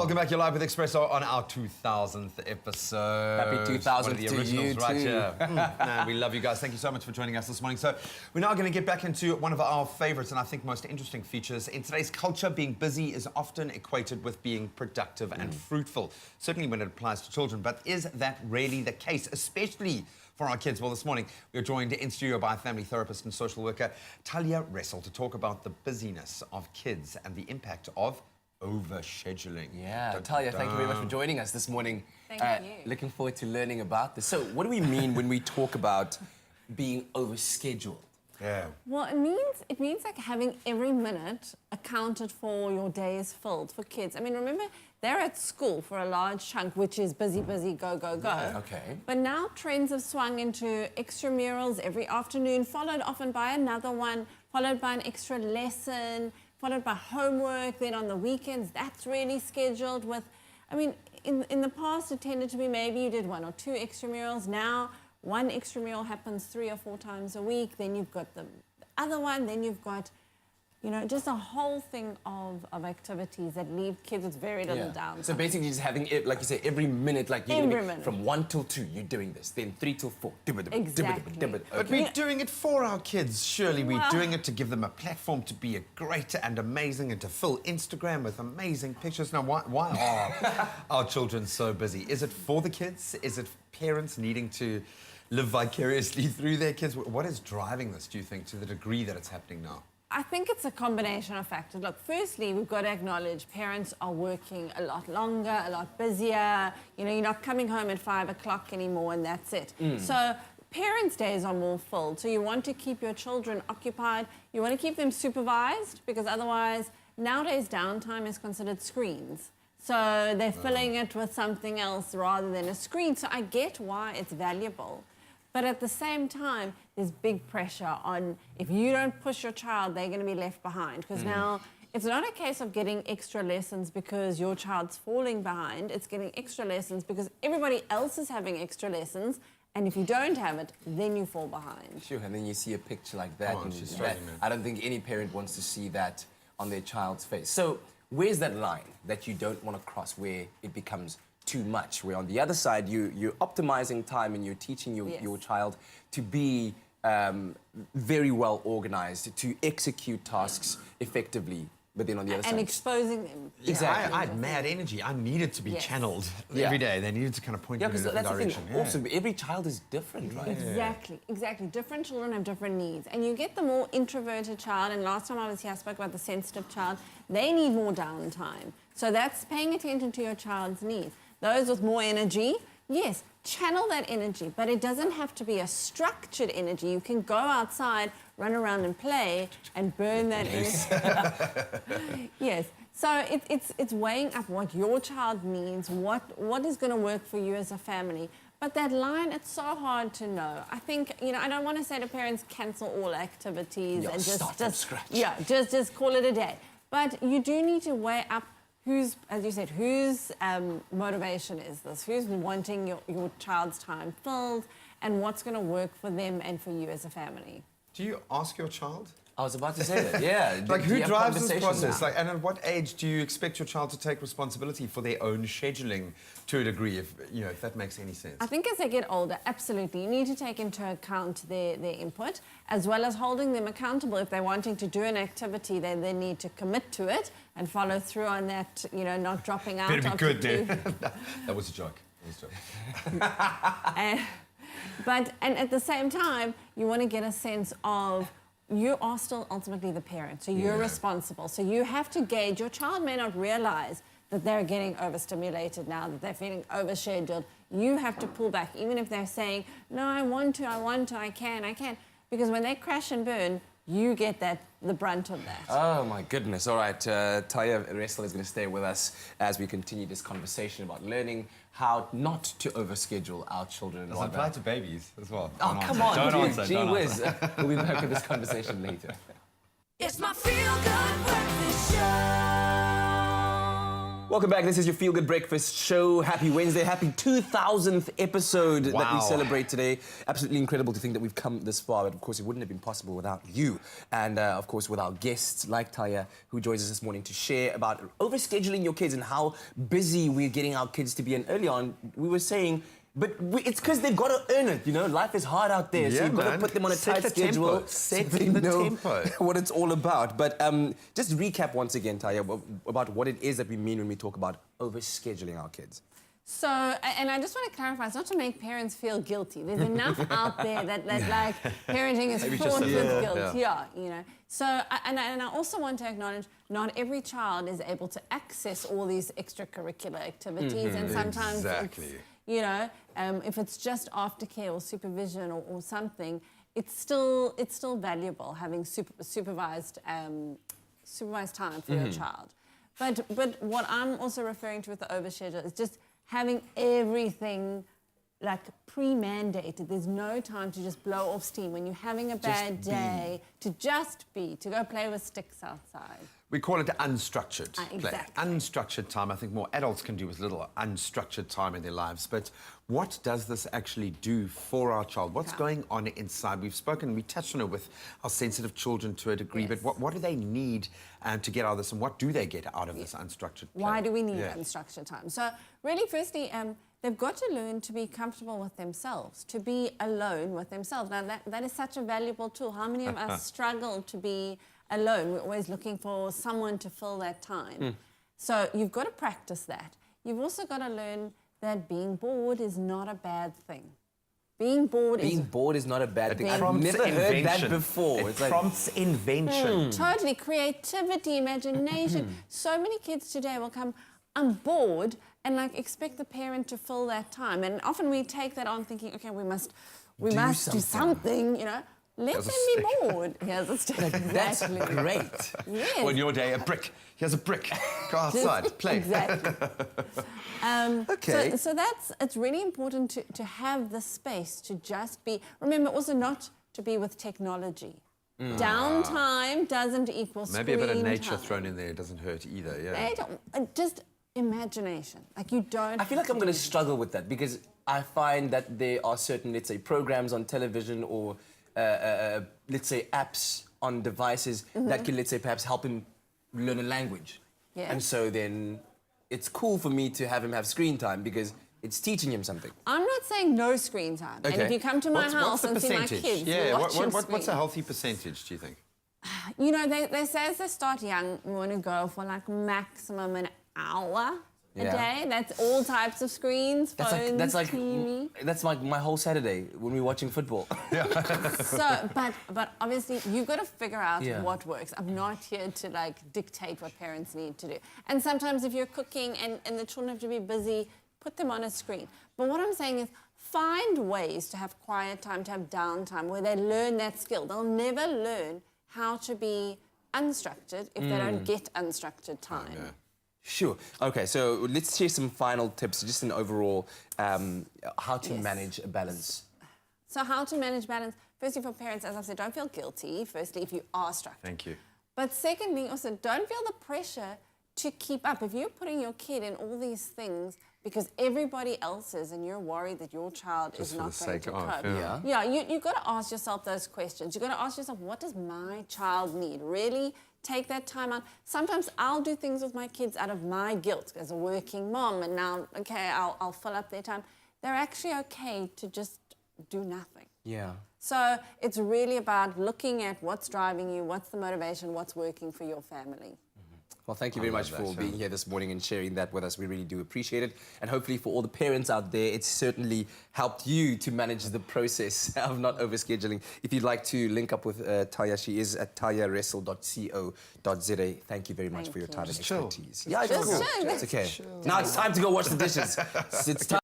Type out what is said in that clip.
Welcome back. You're live with Expresso on our 2000th episode. Happy 2000th One of the to originals you right too. here. Man, we love you guys. Thank you so much for joining us this morning. So we're now going to get back into one of our favorites and I think most interesting features. In today's culture, being busy is often equated with being productive and fruitful, certainly when it applies to children. But is that really the case, especially for our kids? Well, this morning, we are joined in studio by family therapist and social worker Talya Ressel to talk about the busyness of kids and the impact of overscheduling. Yeah, Talya, thank you very much for joining us this morning. Thank you. Looking forward to learning about this. So, what do we mean when we talk about being overscheduled? Yeah. Well, it means like having every minute accounted for. Your day is filled for kids. I mean, remember, they're at school for a large chunk, which is busy, busy, go, go, go. Yeah, okay. But now trends have swung into extramurals every afternoon, followed often by another one, followed by an extra lesson, followed by homework. Then on the weekends, that's really scheduled with, I mean, in the past, it tended to be maybe you did 1 or 2 extramurals. Now, one extramural happens 3 or 4 times a week. Then you've got the other one. Then you've got, you know, just a whole thing of activities that leave kids with very little downtime. So basically just having it, like you say, every minute, like you're Every doing minute. from 1 till 2, you're doing this. Then 3 till 4. Exactly. But we're doing it for our kids, surely. We're Well- doing it to give them a platform to be great and amazing and to fill Instagram with amazing pictures. Now, why are our children so busy? Is it for the kids? Is it parents needing to live vicariously through their kids? What is driving this, do you think, to the degree that it's happening now? I think it's a combination of factors. Look, firstly, we've got to acknowledge parents are working a lot longer, a lot busier. You know, you're not coming home at 5 o'clock anymore and that's it. So parents' days are more filled. So you want to keep your children occupied. You want to keep them supervised because otherwise, nowadays, downtime is considered screens. So they're filling it with something else rather than a screen. So I get why it's valuable. But at the same time, there's big pressure on if you don't push your child, they're going to be left behind. Because now it's not a case of getting extra lessons because your child's falling behind. It's getting extra lessons because everybody else is having extra lessons. And if you don't have it, then you fall behind. Sure, and then you see a picture like that. Oh, and she's that struggling, man. I don't think any parent wants to see that on their child's face. So where's that line that you don't want to cross where it becomes too much, where on the other side you're optimizing time and you're teaching your child to be very well organized, to execute tasks effectively, but then on the other side... And exposing them. Yeah, Exactly. I had mad energy. I needed to be channeled Yeah. every day. They needed to kind of point Yeah, me in a because different that's the direction. thing. Also, every child is different, right? Exactly. Different children have different needs. And you get the more introverted child, and last time I was here, I spoke about the sensitive child. They need more downtime. So that's paying attention to your child's needs. Those with more energy, yes, channel that energy, but it doesn't have to be a structured energy. You can go outside, run around and play and burn that energy. Yes. So it's weighing up what your child needs, what is going to work for you as a family. But that line, it's so hard to know. I think, you know, I don't want to say to parents, cancel all activities and start from scratch. Yeah, just call it a day. But you do need to weigh up who's, as you said, whose motivation is this? Who's wanting your child's time filled and what's going to work for them and for you as a family? Do you ask your child? I was about to say that, yeah. Like, Do who you have drives this conversations? process? Like, and at what age do you expect your child to take responsibility for their own scheduling to a degree, if that makes any sense? I think as they get older, absolutely. You need to take into account their input, as well as holding them accountable. If they're wanting to do an activity, then they need to commit to it and follow through on that, you know, not dropping out. Better be after good, two. dude. That was a joke. But at the same time, you want to get a sense of you are still ultimately the parent, so you're responsible. So you have to gauge. Your child may not realize that they're getting overstimulated now, that they're feeling overscheduled. You have to pull back, even if they're saying, no, I want to, I can. Because when they crash and burn, you get the brunt of that. Oh, my goodness. All right, Talya Ressel is going to stay with us as we continue this conversation about learning how not to overschedule our children. Does it apply to babies as well? Oh, come on, Don't dude. answer, Gee don't whiz. We'll be back with this conversation later. It's my feel-good breakfast show. Welcome back. This is your Feel Good Breakfast show. Happy Wednesday. Happy 2000th episode that we celebrate today. Absolutely incredible to think that we've come this far. But of course, it wouldn't have been possible without you. And of course, with our guests like Talya, who joins us this morning to share about overscheduling your kids and how busy we're getting our kids to be. And early on, we were saying, it's because they've got to earn it, you know? Life is hard out there, so you've got to put them on a tight schedule. Set so they the know tempo. what it's all about. But just recap once again, Talya, about what it is that we mean when we talk about overscheduling our kids. So, and I just want to clarify, it's not to make parents feel guilty. There's enough out there that like parenting is fraught with guilt. Yeah, you know. So, and I also want to acknowledge not every child is able to access all these extracurricular activities, and sometimes it's, you know, if it's just aftercare or supervision or something, it's still valuable having supervised time for your child. But what I'm also referring to with the overschedule is just having everything like pre-mandated. There's no time to just blow off steam when you're having a bad day, to go play with sticks outside. We call it unstructured play. Exactly. Unstructured time, I think more adults can do with little unstructured time in their lives. But what does this actually do for our child? What's going on inside? We've spoken, we touched on it with our sensitive children to a degree, but what do they need to get out of this, and what do they get out of this unstructured play? Why do we need unstructured time? So really, firstly, they've got to learn to be comfortable with themselves, to be alone with themselves. Now, that is such a valuable tool. How many of us struggle to be alone? We're always looking for someone to fill that time. So you've got to practice that. You've also got to learn that being bored is not a bad thing. Being bored is not a bad thing. I've never heard that before. It prompts invention. Totally. Creativity, imagination. So many kids today will come, I'm bored, and like expect the parent to fill that time. And often we take that on thinking, okay, we must do something, you know. Let them be bored. Here's a stick. That's great. Yes. Or in your day, a brick. Here's a brick. Go outside, play. Exactly. Okay. So it's really important to have the space to just be. Remember, also not to be with technology. Downtime doesn't equal screen Maybe a bit of nature time. thrown in there doesn't hurt either. Yeah. They don't. Just imagination. Like you don't. I feel like I'm going to struggle with that because I find that there are certain, let's say, programs on television or let's say apps on devices that can, let's say, perhaps help him learn a language. Yeah. And so then it's cool for me to have him have screen time because it's teaching him something. I'm not saying no screen time. Okay. And if you come to my house and see my percentage? kids What's a healthy percentage, do you think? You know, they say as they start young, we want to go for like maximum an hour a day. That's all types of screens, phones, TV. That's like my whole Saturday when we're watching football. So, but obviously you've got to figure out what works. I'm not here to like dictate what parents need to do. And sometimes if you're cooking and the children have to be busy, put them on a screen. But what I'm saying is find ways to have quiet time, to have downtime where they learn that skill. They'll never learn how to be unstructured if they don't get unstructured time. Sure. Okay, so let's share some final tips, just in overall, how to manage a balance. So how to manage balance? Firstly, for parents, as I've said, don't feel guilty. Firstly, if you are structured. Thank you. But secondly, also, don't feel the pressure to keep up. If you're putting your kid in all these things because everybody else is and you're worried that your child is not going to cope. You've got to ask yourself those questions. You've got to ask yourself, what does my child need? Really take that time out. Sometimes I'll do things with my kids out of my guilt as a working mom, and now, okay, I'll fill up their time. They're actually okay to just do nothing. Yeah. So it's really about looking at what's driving you, what's the motivation, what's working for your family. Well, thank you very much for being here this morning and sharing that with us. We really do appreciate it. And hopefully for all the parents out there, it's certainly helped you to manage the process of not overscheduling. If you'd like to link up with Talya, she is at talyaressel.co.za. Thank you very much for your time and expertise. Chill. Yeah, it's cool. It's okay. Now it's time to go wash the dishes. It's time.